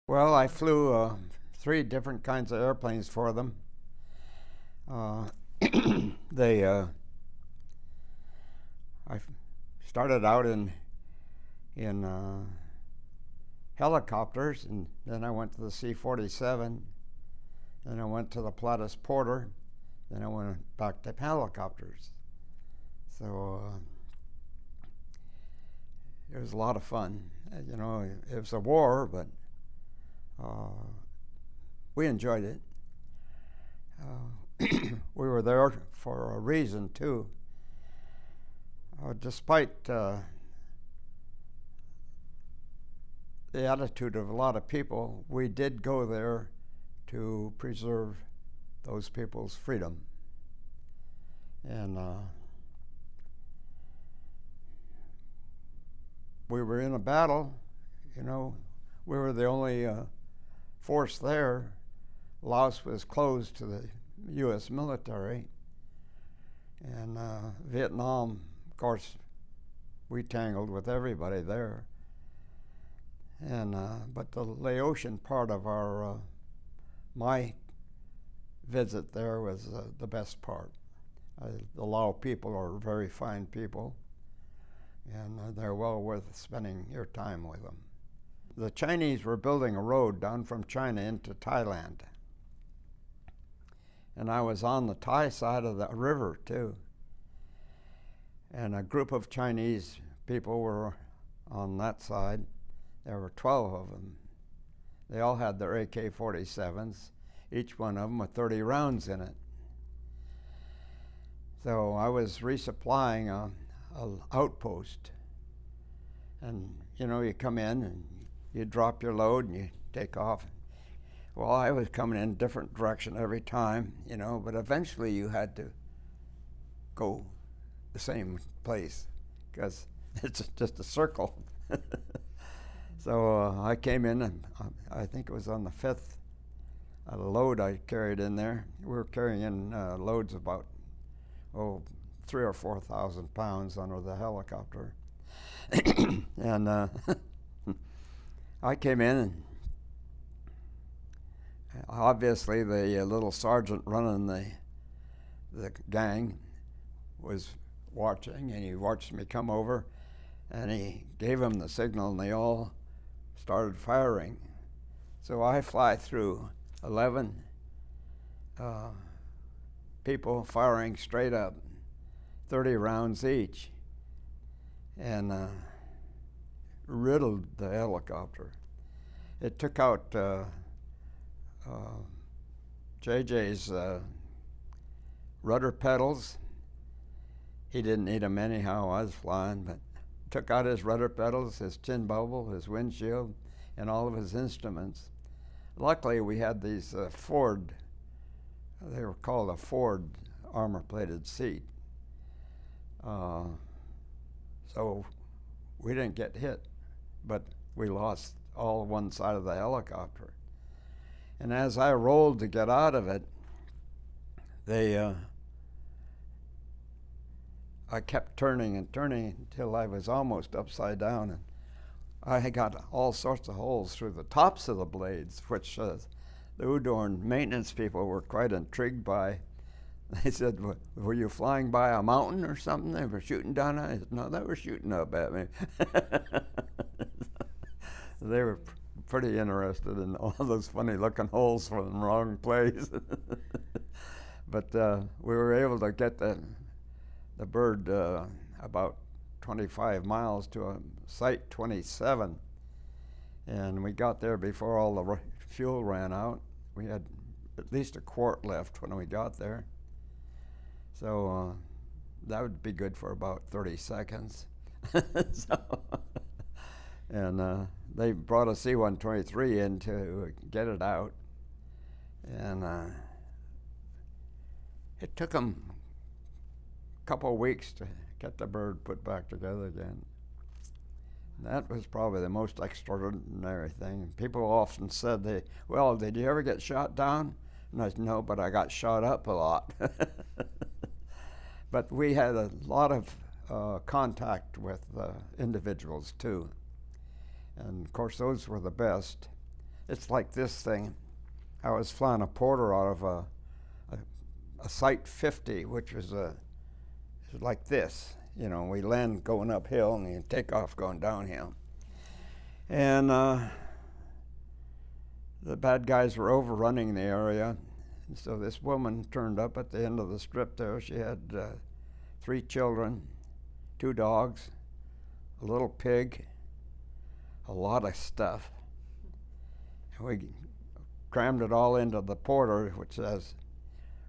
Well, I flew three different kinds of airplanes for them. Uh, they I started out in helicopters, and then I went to the C-47. Then I went to the Pilatus Porter. Then I went back to helicopters. So it was a lot of fun. It was a war, but uh, we enjoyed it. We were there for a reason too. Despite the attitude of a lot of people, we did go there to preserve those people's freedom. And we were in a battle. We were the only force there. Laos was closed to the U.S. military. And Vietnam, of course, we tangled with everybody there. And but the Laotian part of our my visit there was the best part. The Lao people are very fine people, and they're well worth spending your time with them. The Chinese were building a road down from China into Thailand, and I was on the Thai side of the river too. And a group of Chinese people were on that side. There were 12 of them. They all had their AK-47s, each one of them with 30 rounds in it. So I was resupplying a outpost. And you come in and you drop your load and you take off. Well, I was coming in a different direction every time, but eventually you had to go the same place because it's just a circle. So I came in, and I think it was on the fifth load I carried in there. We were carrying in loads about 3,000 or 4,000 pounds under the helicopter. And I came in, and obviously the little sergeant running the gang was watching, and he watched me come over, and he gave them the signal, and they all started firing. So I fly through 11 people firing straight up, 30 rounds each, and riddled the helicopter. It took out JJ's rudder pedals. He didn't need them anyhow. I was flying, but took out his rudder pedals, his chin bubble, his windshield, and all of his instruments. Luckily, we had these Ford, they were called a Ford armor-plated seat. So we didn't get hit, but we lost all one side of the helicopter. And as I rolled to get out of it, I kept turning and turning until I was almost upside down, and I got all sorts of holes through the tops of the blades, which the Udorn maintenance people were quite intrigued by. They said, "Were you flying by a mountain or something? They were shooting down?" I said, "No, they were shooting up at me." They were pretty interested in all those funny-looking holes from the wrong place. But we were able to get the bird about 25 miles to a Site 27, and we got there before all the fuel ran out. We had at least a quart left when we got there, so that would be good for about 30 seconds. And they brought a C-123 in to get it out, and it took them a couple of weeks to get the bird put back together again. That was probably the most extraordinary thing. People often said, did you ever get shot down? And I said, no, but I got shot up a lot. But we had a lot of contact with individuals too. And of course those were the best. It's like this thing. I was flying a porter out of a Site 50, which was like this. You know, we land going uphill and you take off going downhill. And the bad guys were overrunning the area. And so this woman turned up at the end of the strip there. She had 3 children, 2 dogs, a little pig, a lot of stuff. And we crammed it all into the porter, which has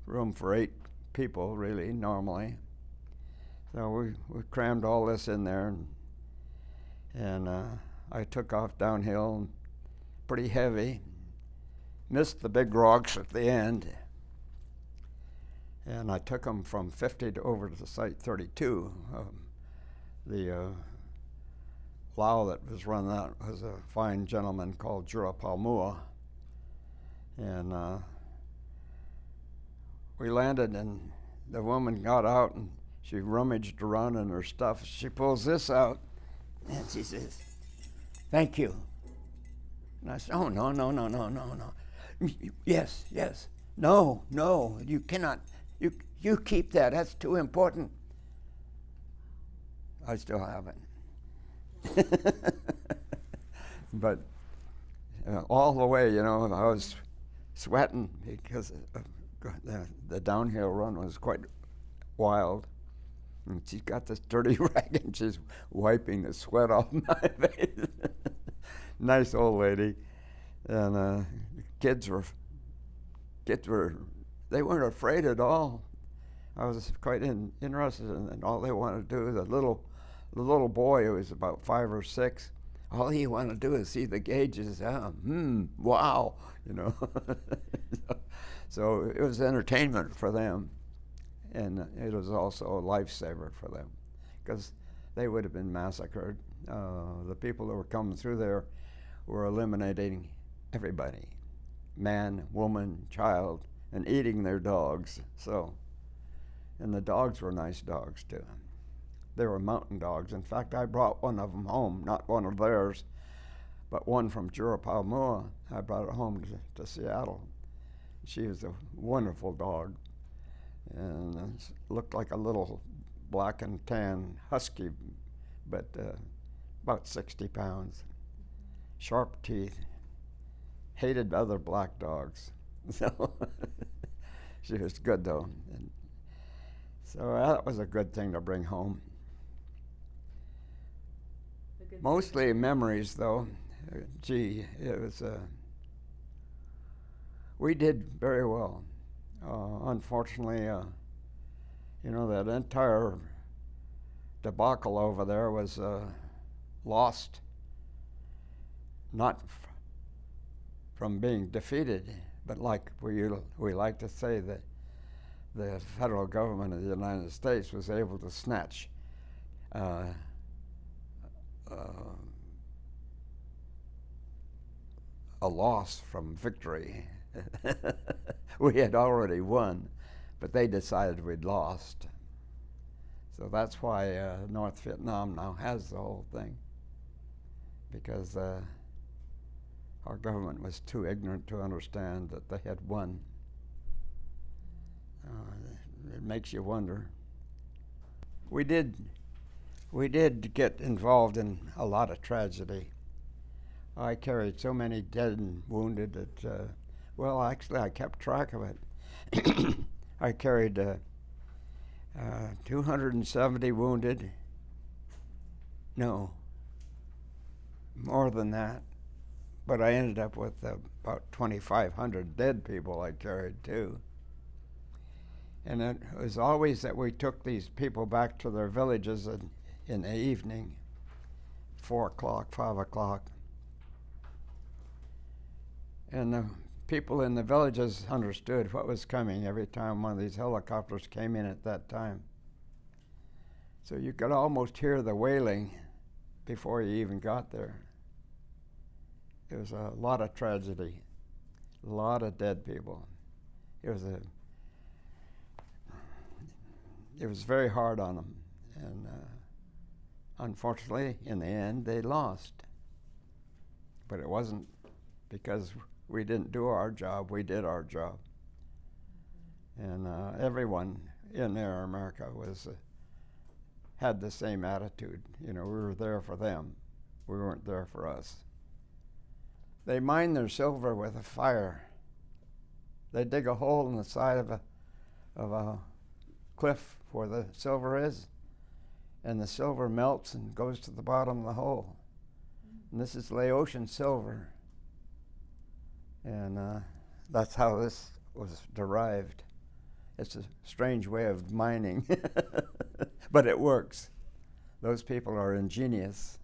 room for 8 people, really, normally. So we crammed all this in there, and I took off downhill, pretty heavy. Missed the big rocks at the end, and I took them from 50 to over to Site 32. The plow that was run that was a fine gentleman called Jura Palmua, and we landed, and the woman got out and she rummaged around in her stuff. She pulls this out and she says, "Thank you." And I said, "Oh, no. Yes. No, you cannot. You keep that. That's too important." I still have it. But all the way, I was sweating because the downhill run was quite wild. And she's got this dirty rag and she's wiping the sweat off my face. Nice old lady. And the kids were, they weren't afraid at all. I was quite interested in it. All they wanted to do, the little boy who was about 5 or 6, all he wanted to do is see the gauges. Wow, So it was entertainment for them. And it was also a lifesaver for them because they would have been massacred. The people that were coming through there were eliminating everybody, man, woman, child, and eating their dogs. And the dogs were nice dogs too. They were mountain dogs. In fact, I brought one of them home, not one of theirs, but one from Jura Palmua. I brought it home to Seattle. She was a wonderful dog. And it looked like a little black and tan husky, but about 60 pounds. Sharp teeth. Hated other black dogs. So she was good, though. And so that was a good thing to bring home. Mostly memories, though. It was. We did very well. Unfortunately, that entire debacle over there was lost, not from being defeated, but like we like to say that the federal government of the United States was able to snatch a loss from victory. We had already won, but they decided we'd lost. So that's why North Vietnam now has the whole thing, because our government was too ignorant to understand that they had won. It makes you wonder. We did get involved in a lot of tragedy. I carried so many dead and wounded that actually, I kept track of it. I carried 270 wounded. No, more than that. But I ended up with about 2,500 dead people I carried, too. And it was always that we took these people back to their villages in the evening, 4 o'clock, 5 o'clock. And the people in the villages understood what was coming every time one of these helicopters came in at that time. So you could almost hear the wailing before you even got there. It was a lot of tragedy, a lot of dead people. It was very hard on them, and unfortunately, in the end, they lost. But it wasn't because we didn't do our job, we did our job. And everyone in there, America, had the same attitude. You know, we were there for them. We weren't there for us. They mine their silver with a fire. They dig a hole in the side of a cliff where the silver is, and the silver melts and goes to the bottom of the hole. And this is Laotian silver. And that's how this was derived. It's a strange way of mining, but it works. Those people are ingenious.